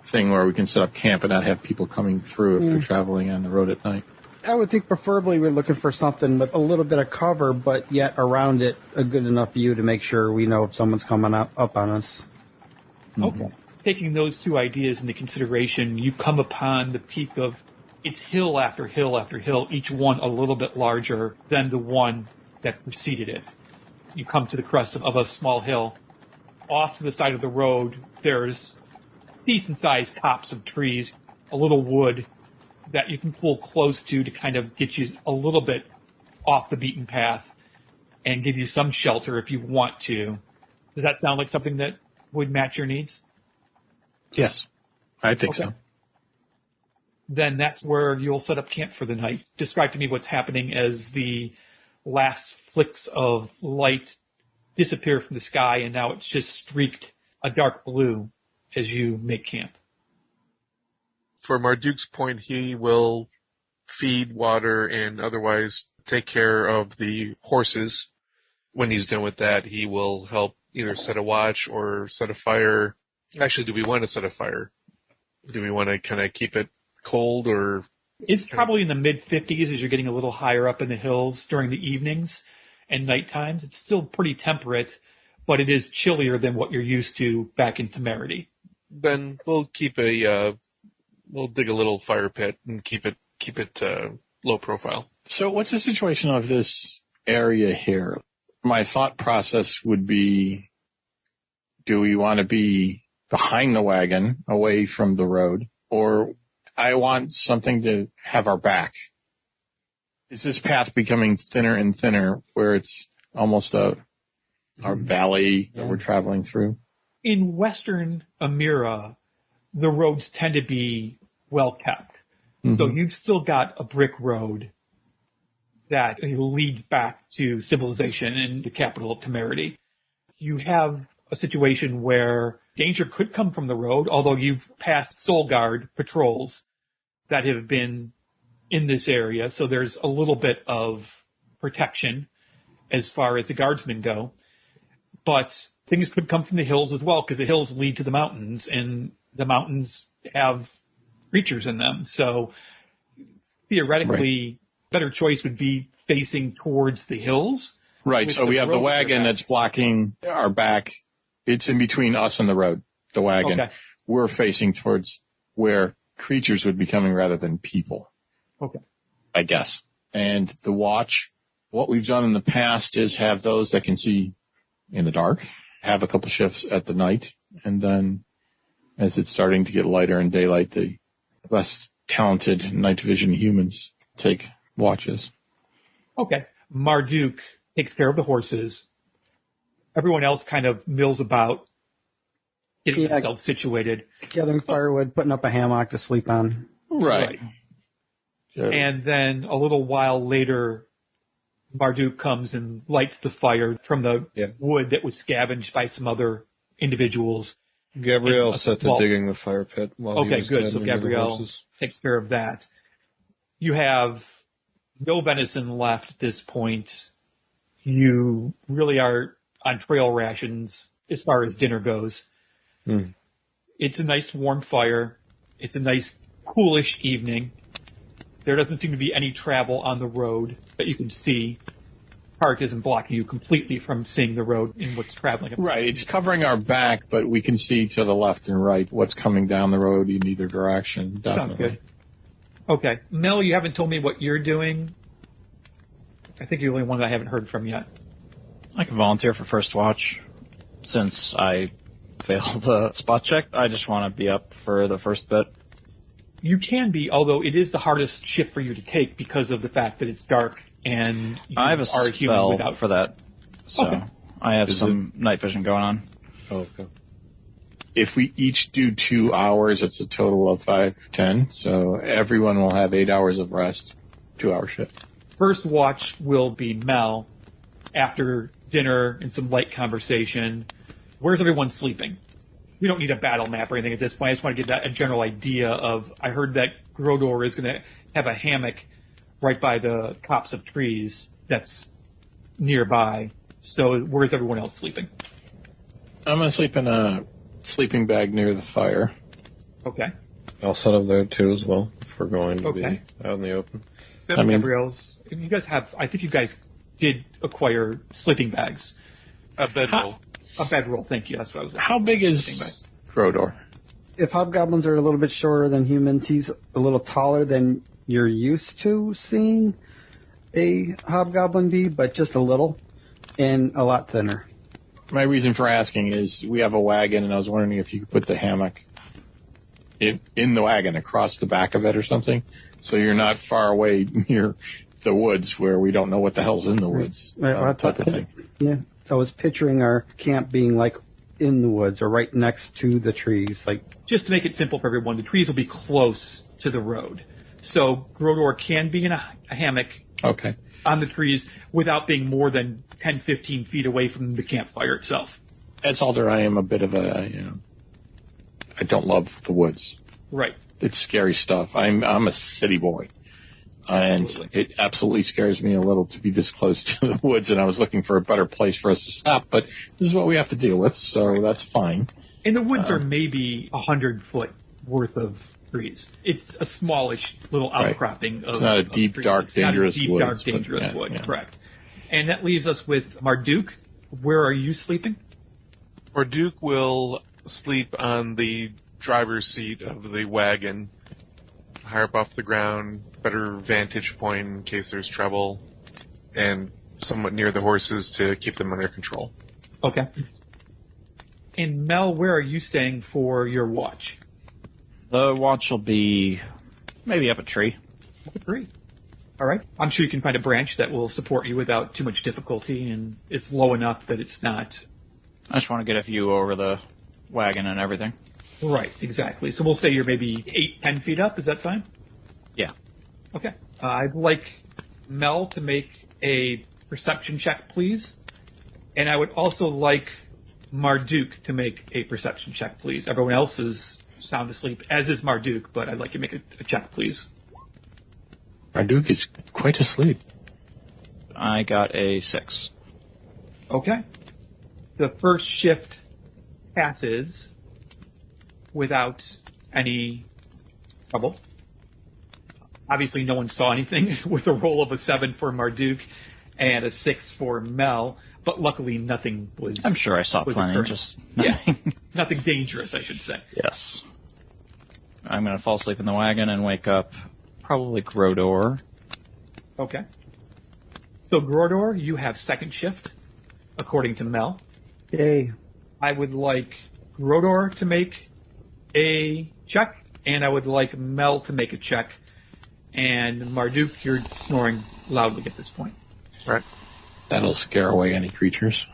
Speaker 1: thing where we can set up camp and not have people coming through if they're traveling on the road at night?
Speaker 4: I would think preferably we're looking for something with a little bit of cover, but yet around it a good enough view to make sure we know if someone's coming up on us.
Speaker 2: Okay. Taking those two ideas into consideration, you come upon the peak of, it's hill after hill after hill, each one a little bit larger than the one that preceded it. You come to the crest of a small hill. Off to the side of the road, there's decent-sized copse of trees, a little wood that you can pull close to kind of get you a little bit off the beaten path and give you some shelter if you want to. Does that sound like something that would match your needs?
Speaker 1: Yes, I think so.
Speaker 2: Then that's where you'll set up camp for the night. Describe to me what's happening as the last flicks of light disappear from the sky, and now it's just streaked a dark blue as you make camp.
Speaker 3: For Marduk's point, he will feed, water, and otherwise take care of the horses. When he's done with that, he will help either set a watch or set a fire. Actually, do we want to set a fire? Do we want to kind of keep it cold or?
Speaker 2: It's probably in the mid-50s as you're getting a little higher up in the hills during the evenings and night times. It's still pretty temperate, but it is chillier than what you're used to back in Temerity.
Speaker 3: Then we'll we'll dig a little fire pit and keep it low profile.
Speaker 1: So what's the situation of this area here? My thought process would be, do we want to be behind the wagon, away from the road, or I want something to have our back? Is this path becoming thinner and thinner where it's almost our valley that we're traveling through?
Speaker 2: In western Amira, the roads tend to be well kept. Mm-hmm. So you've still got a brick road that leads back to civilization in the capital of Temerity. You have a situation where danger could come from the road, although you've passed Soul Guard patrols that have been in this area, so there's a little bit of protection as far as the guardsmen go. But things could come from the hills as well, because the hills lead to the mountains, and the mountains have creatures in them. So theoretically, better choice would be facing towards the hills.
Speaker 1: Right, so we have the wagon that's blocking our back. It's in between us and the road, the wagon. Okay. We're facing towards where creatures would be coming rather than people.
Speaker 2: Okay.
Speaker 1: I guess. And the watch, what we've done in the past is have those that can see in the dark, have a couple shifts at the night, and then as it's starting to get lighter in daylight, the less talented night vision humans take watches.
Speaker 2: Okay. Marduk takes care of the horses. Everyone else kind of mills about getting themselves situated.
Speaker 4: Gathering firewood, putting up a hammock to sleep on.
Speaker 1: Right.
Speaker 2: And then a little while later, Marduk comes and lights the fire from the wood that was scavenged by some other individuals.
Speaker 6: Gabrielle set to digging the fire pit while he was
Speaker 2: good. So Gabrielle takes care of that. You have no venison left at this point. You really are on trail rations as far as dinner goes. Mm. It's a nice warm fire. It's a nice coolish evening. There doesn't seem to be any travel on the road that you can see. Park isn't blocking you completely from seeing the road and what's traveling.
Speaker 1: Right, it's covering our back, but we can see to the left and right what's coming down the road in either direction. Definitely.
Speaker 2: Sounds good. Okay. Mel, you haven't told me what you're doing. I think you're the only one that I haven't heard from yet.
Speaker 5: I can volunteer for first watch. Since I failed the spot check, I just want to be up for the first bit.
Speaker 2: You can be, although it is the hardest shift for you to take because of the fact that it's dark and you
Speaker 5: I have a
Speaker 2: are human
Speaker 5: spell
Speaker 2: without...
Speaker 5: for that, so I have some night vision going on.
Speaker 6: Oh, okay.
Speaker 1: If we each do 2 hours, it's a total of 5, 10. So everyone will have 8 hours of rest, 2-hour shift.
Speaker 2: First watch will be Mel. After dinner and some light conversation, where's everyone sleeping? We don't need a battle map or anything at this point. I just want to get a general idea of, I heard that Grodor is going to have a hammock right by the copse of trees that's nearby. So where's everyone else sleeping?
Speaker 1: I'm going to sleep in a sleeping bag near the fire.
Speaker 2: Okay.
Speaker 6: I'll set up there too as well if we're going to be out in the open.
Speaker 2: Gabrielle's, you guys have, I think you guys did acquire sleeping bags.
Speaker 3: A bedroll.
Speaker 2: A bedroll, thank you. That's what I was looking for.
Speaker 1: How big is Grodor?
Speaker 4: If hobgoblins are a little bit shorter than humans, he's a little taller than you're used to seeing a hobgoblin be, but just a little, and a lot thinner.
Speaker 1: My reason for asking is we have a wagon, and I was wondering if you could put the hammock in the wagon across the back of it or something, so you're not far away near the woods where we don't know what the hell's in the woods. Type of thing.
Speaker 4: Yeah, I was picturing our camp being like in the woods or right next to the trees. Like,
Speaker 2: just to make it simple for everyone, the trees will be close to the road. So Grodor can be in a hammock on the trees without being more than 10, 15 feet away from the campfire itself.
Speaker 1: As Alder, I am a bit of I don't love the woods.
Speaker 2: Right.
Speaker 1: It's scary stuff. I'm a city boy. And it absolutely scares me a little to be this close to the woods, and I was looking for a better place for us to stop, but this is what we have to deal with, so that's fine.
Speaker 2: And the woods are maybe 100 foot worth of trees. It's a smallish little outcropping of
Speaker 1: It's not a deep, dark, dangerous wood.
Speaker 2: Correct. And that leaves us with Marduk. Where are you sleeping?
Speaker 3: Or Duke will sleep on the driver's seat of the wagon, higher up off the ground, better vantage point in case there's trouble, and somewhat near the horses to keep them under control.
Speaker 2: Okay. And Mel, where are you staying for your watch?
Speaker 5: The watch will be maybe up a tree.
Speaker 2: Up a tree. All right. I'm sure you can find a branch that will support you without too much difficulty, and it's low enough that it's not...
Speaker 5: I just want to get a view over the wagon and everything.
Speaker 2: Right, exactly. So we'll say you're maybe 8-10 feet up. Is that fine?
Speaker 5: Yeah.
Speaker 2: Okay. I'd like Mel to make a perception check, please. And I would also like Marduk to make a perception check, please. Everyone else is sound asleep, as is Marduk, but I'd like you to make a check, please.
Speaker 1: Marduk is quite asleep.
Speaker 5: I got a 6.
Speaker 2: Okay. The first shift passes without any trouble. Obviously, no one saw anything with a roll of a 7 for Marduk and a 6 for Mel, but luckily nothing was...
Speaker 5: I'm sure I saw plenty,
Speaker 2: occurring.
Speaker 5: just nothing.
Speaker 2: Yeah, nothing dangerous, I should say.
Speaker 5: Yes. I'm going to fall asleep in the wagon and wake up probably Grodor.
Speaker 2: Okay. So, Grodor, you have second shift, according to Mel.
Speaker 4: Yay.
Speaker 2: I would like Grodor to make a check, and I would like Mel to make a check. And Marduk, you're snoring loudly at this point.
Speaker 3: Right.
Speaker 1: That'll scare away any creatures.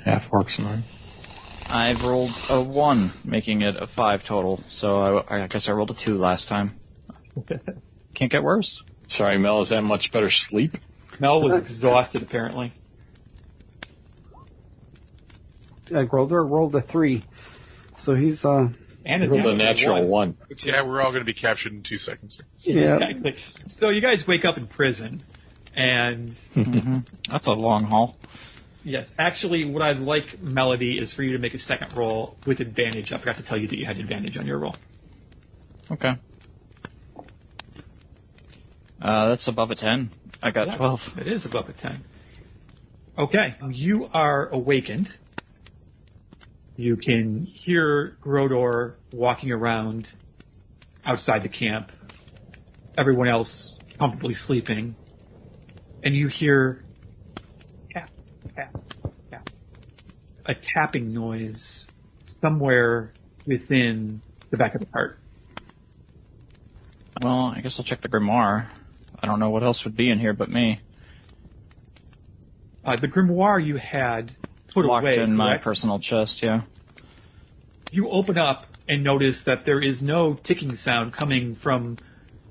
Speaker 1: Half orcs and I.
Speaker 5: I've rolled a 1, making it a 5 total, so I guess I rolled a 2 last time. Can't get worse.
Speaker 1: Sorry, Mel, is that much better sleep?
Speaker 2: Mel was exhausted, apparently.
Speaker 4: Grodor rolled a 3. So he's,
Speaker 2: And
Speaker 1: Rolled a natural 1.
Speaker 3: Yeah, we're all going to be captured in 2 seconds.
Speaker 4: yeah.
Speaker 2: Exactly. So you guys wake up in prison, and
Speaker 5: That's a long haul.
Speaker 2: yes, actually what I'd like, Melody, is for you to make a second roll with advantage. I forgot to tell you that you had advantage on your roll.
Speaker 5: Okay. That's above a 10. I got
Speaker 2: Yes,
Speaker 5: 12.
Speaker 2: It is above a 10. Okay, you are awakened. You can hear Grodor walking around outside the camp. Everyone else comfortably sleeping. And you hear tap, tap, tap. A tapping noise somewhere within the back of the cart.
Speaker 5: Well, I guess I'll check the grimoire. I don't know what else would be in here but me.
Speaker 2: The grimoire you had put
Speaker 5: Locked
Speaker 2: away,
Speaker 5: in my
Speaker 2: correct?
Speaker 5: personal chest, yeah.
Speaker 2: You open up and notice that there is no ticking sound coming from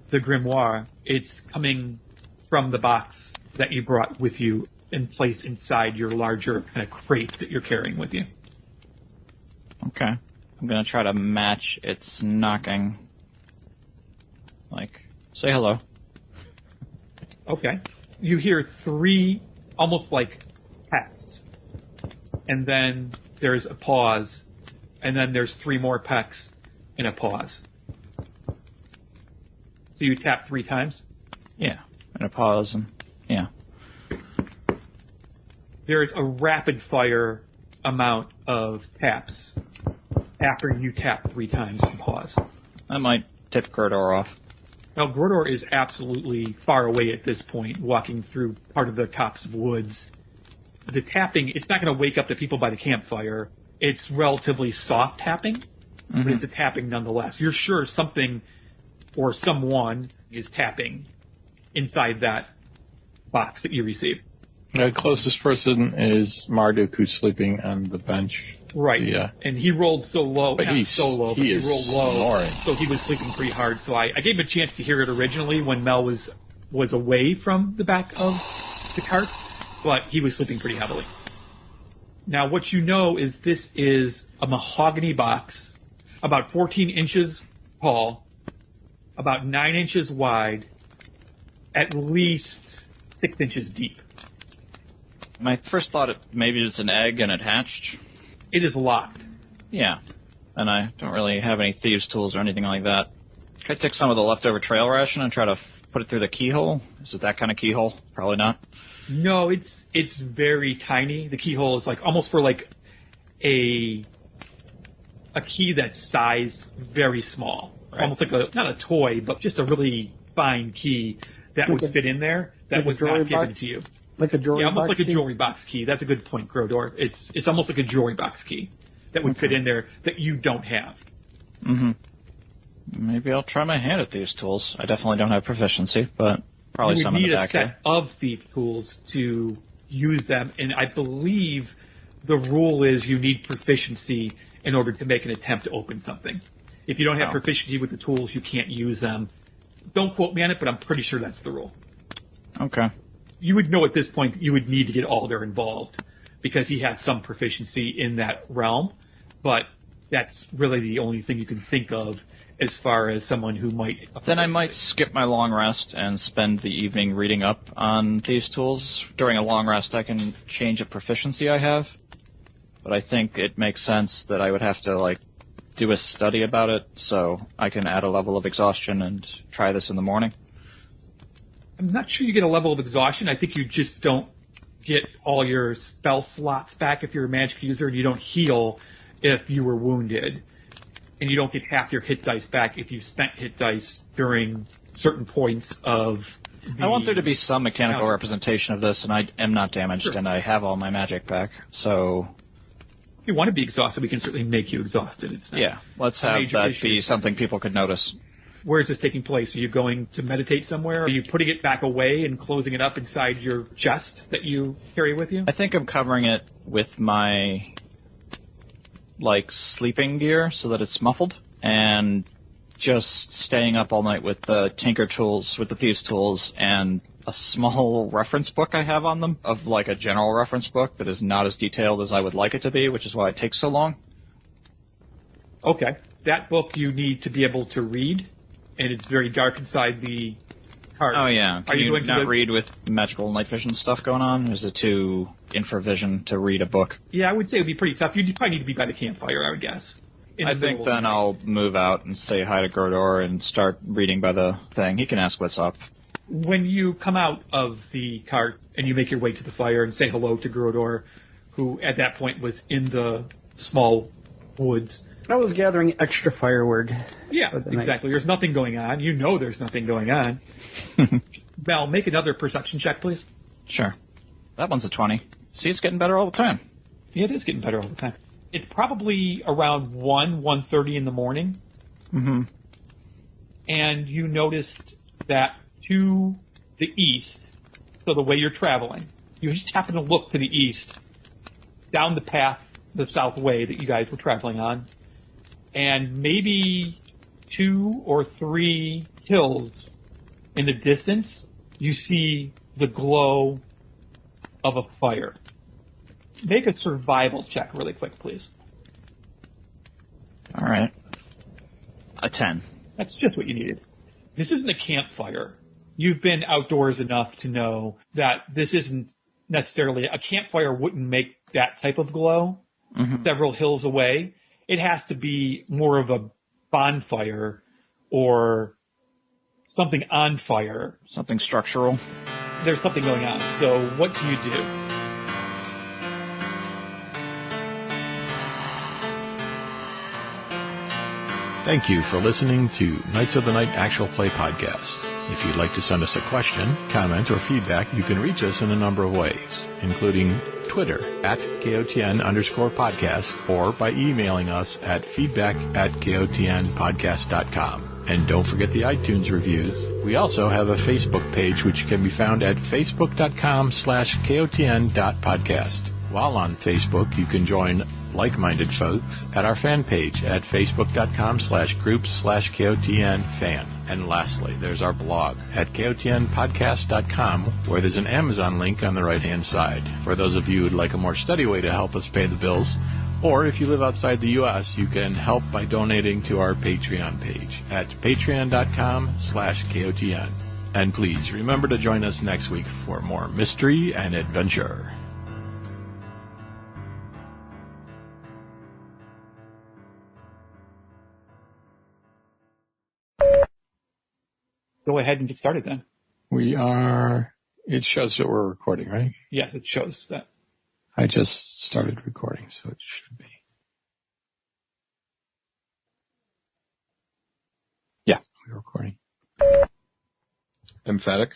Speaker 2: the grimoire. It's coming from the box that you brought with you and placed inside your larger kind of crate that you're carrying with you.
Speaker 5: Okay. I'm gonna try to match its knocking. Like, say hello.
Speaker 2: Okay. You hear 3 almost like pecks. And then there's a pause. And then there's 3 more pecks and a pause. So you tap 3 times.
Speaker 5: Yeah. And a pause and, yeah.
Speaker 2: There's a rapid fire amount of taps after you tap 3 times and pause.
Speaker 5: That might tip Grodor off.
Speaker 2: Now, Grodor is absolutely far away at this point, walking through part of the copse of woods. The tapping, it's not going to wake up the people by the campfire. It's relatively soft tapping, but it's a tapping nonetheless. You're sure something or someone is tapping inside that box that you received.
Speaker 1: The closest person is Marduk, who's sleeping on the bench.
Speaker 2: Right.
Speaker 1: Yeah.
Speaker 2: And he rolled so low,
Speaker 1: But
Speaker 2: not
Speaker 1: he's-
Speaker 2: so low, but
Speaker 1: he
Speaker 2: he
Speaker 1: is
Speaker 2: rolled low,
Speaker 1: snoring.
Speaker 2: so he was sleeping pretty hard. So I gave him a chance to hear it originally when Mel was away from the back of the cart, but he was sleeping pretty heavily. Now, what you know is this is a mahogany box, about 14 inches tall, about 9 inches wide, at least 6 inches deep.
Speaker 5: My first thought, maybe it's an egg and it hatched.
Speaker 2: It is locked.
Speaker 5: Yeah. And I don't really have any thieves' tools or anything like that. Could I take some of the leftover trail ration and try to put it through the keyhole? Is it that kind of keyhole? Probably not.
Speaker 2: No, it's very tiny. The keyhole is like almost for like a key that's sized very small. It's almost like not a toy, but just a really fine key that would fit in there that was not given to you.
Speaker 4: Like a jewelry box?
Speaker 2: Yeah, almost like
Speaker 4: key?
Speaker 2: a jewelry box key. That's a good point, Grodor. It's almost like a jewelry box key that would fit in there that you don't have.
Speaker 5: Mm-hmm. Maybe I'll try my hand at these tools. I definitely don't have proficiency, but probably some in the back
Speaker 2: You would need a
Speaker 5: here.
Speaker 2: set of thief tools to use them, and I believe the rule is you need proficiency in order to make an attempt to open something. If you don't have proficiency with the tools, you can't use them. Don't quote me on it, but I'm pretty sure that's the rule.
Speaker 5: Okay.
Speaker 2: You would know at this point that you would need to get Alder involved because he has some proficiency in that realm, but that's really the only thing you can think of as far as someone who might...
Speaker 5: Then I might skip my long rest and spend the evening reading up on these tools. During a long rest, I can change a proficiency I have, but I think it makes sense that I would have to, do a study about it so I can add a level of exhaustion and try this in the morning.
Speaker 2: I'm not sure you get a level of exhaustion. I think you just don't get all your spell slots back if you're a magic user, and you don't heal if you were wounded. And you don't get half your hit dice back if you spent hit dice during certain points of
Speaker 5: I want there to be some mechanical representation of this, and I am not damaged, and I have all my magic back, so...
Speaker 2: If you want to be exhausted, we can certainly make you exhausted. It's not
Speaker 5: let's have that be something people could notice.
Speaker 2: Where is this taking place? Are you going to meditate somewhere? Are you putting it back away and closing it up inside your chest that you carry with you?
Speaker 5: I think I'm covering it with my, sleeping gear so that it's muffled, and just staying up all night with the tinker tools, with the thieves' tools, and a small reference book I have on them, of a general reference book that is not as detailed as I would like it to be, which is why it takes so long.
Speaker 2: Okay. That book you need to be able to read, and it's very dark inside the cart.
Speaker 5: Oh, yeah. Can
Speaker 2: Are you
Speaker 5: you
Speaker 2: going
Speaker 5: not
Speaker 2: to
Speaker 5: read with magical night vision stuff going on? Or is it too infravision to read a book?
Speaker 2: Yeah, I would say it would be pretty tough. You'd probably need to be by the campfire, I would guess.
Speaker 5: I think then I'll move out and say hi to Grodor and start reading by the thing. He can ask what's up.
Speaker 2: When you come out of the cart and you make your way to the fire and say hello to Grodor, who at that point was in the small woods.
Speaker 4: I was gathering extra firewood.
Speaker 2: Yeah, exactly. There's nothing going on. You know there's nothing going on. Val, make another perception check, please.
Speaker 5: Sure. That one's a 20. See, it's getting better all the time.
Speaker 2: Yeah, it is getting better all the time. It's probably around 1:30 in the morning.
Speaker 5: Mm-hmm.
Speaker 2: And you noticed that to the east, so the way you're traveling, you just happen to look to the east, down the path, the south way that you guys were traveling on, and maybe 2 or 3 hills in the distance, you see the glow of a fire. Make a survival check really quick, please.
Speaker 5: All right. A 10.
Speaker 2: That's just what you needed. This isn't a campfire. You've been outdoors enough to know that this isn't necessarily... A campfire wouldn't make that type of glow several hills away. It has to be more of a bonfire or something on fire.
Speaker 5: Something structural.
Speaker 2: There's something going on. So what do you do?
Speaker 1: Thank you for listening to Knights of the Night Actual Play Podcast. If you'd like to send us a question, comment, or feedback, you can reach us in a number of ways, including Twitter at KOTN_podcast or by emailing us at feedback@KOTNpodcast.com. And don't forget the iTunes reviews. We also have a Facebook page which can be found at facebook.com/KOTN.podcast. While on Facebook, you can join like-minded folks at our fan page at facebook.com/groups/KOTNfan. And lastly, there's our blog at KOTNpodcast.com, where there's an Amazon link on the right-hand side. For those of you who'd like a more steady way to help us pay the bills, or if you live outside the U.S., you can help by donating to our Patreon page at patreon.com/KOTN. And please remember to join us next week for more mystery and adventure.
Speaker 2: Go ahead and get started then.
Speaker 1: We are... It shows that we're recording, right?
Speaker 2: Yes, it shows that.
Speaker 1: I just started recording, so it should be. Yeah, we're recording.
Speaker 6: Emphatic.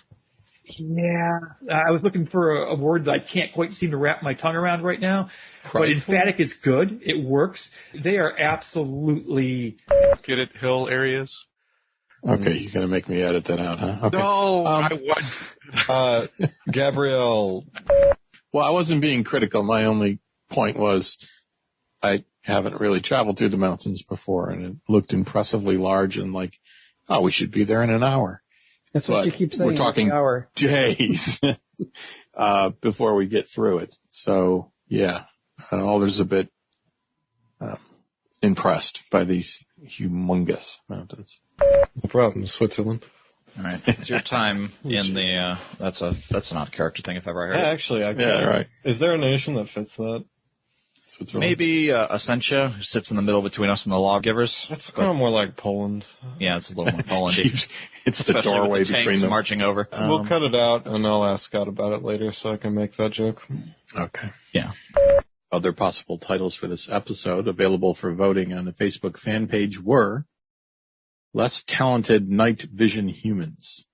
Speaker 2: Yeah, I was looking for a word that I can't quite seem to wrap my tongue around right now. But emphatic is good. It works. They are absolutely...
Speaker 3: Get it, hill areas?
Speaker 1: Okay, you're going to make me edit that out, huh? Okay.
Speaker 3: No, I want...
Speaker 6: Gabrielle.
Speaker 1: Well, I wasn't being critical. My only point was I haven't really traveled through the mountains before, and it looked impressively large and like, oh, we should be there in an hour.
Speaker 4: That's what you keep saying.
Speaker 1: We're talking
Speaker 4: hour.
Speaker 1: days before we get through it. So, yeah, Alder's a bit impressed by these humongous mountains.
Speaker 6: No problem, Switzerland.
Speaker 5: All right, it's your time in the. That's an odd character thing if ever I heard.
Speaker 6: Actually,
Speaker 1: right.
Speaker 6: Is there a nation that fits that?
Speaker 1: Switzerland.
Speaker 5: Maybe Essentia, who sits in the middle between us and the lawgivers.
Speaker 6: That's kind of more like Poland.
Speaker 5: Yeah, it's a little more Polandy.
Speaker 1: It's the doorway
Speaker 5: with the
Speaker 1: between
Speaker 5: tanks
Speaker 1: them.
Speaker 5: marching over.
Speaker 6: We'll cut it out, and I'll ask Scott about it later so I can make that joke.
Speaker 1: Okay.
Speaker 5: Yeah.
Speaker 1: Other possible titles for this episode available for voting on the Facebook fan page were Less Talented Night Vision Humans.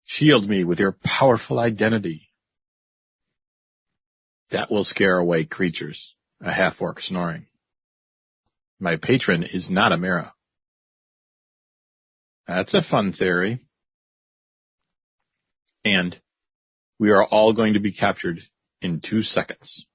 Speaker 1: Shield me with your powerful identity. That will scare away creatures. A half-orc snoring. My patron is not a mirror. That's a fun theory. And we are all going to be captured in 2 seconds.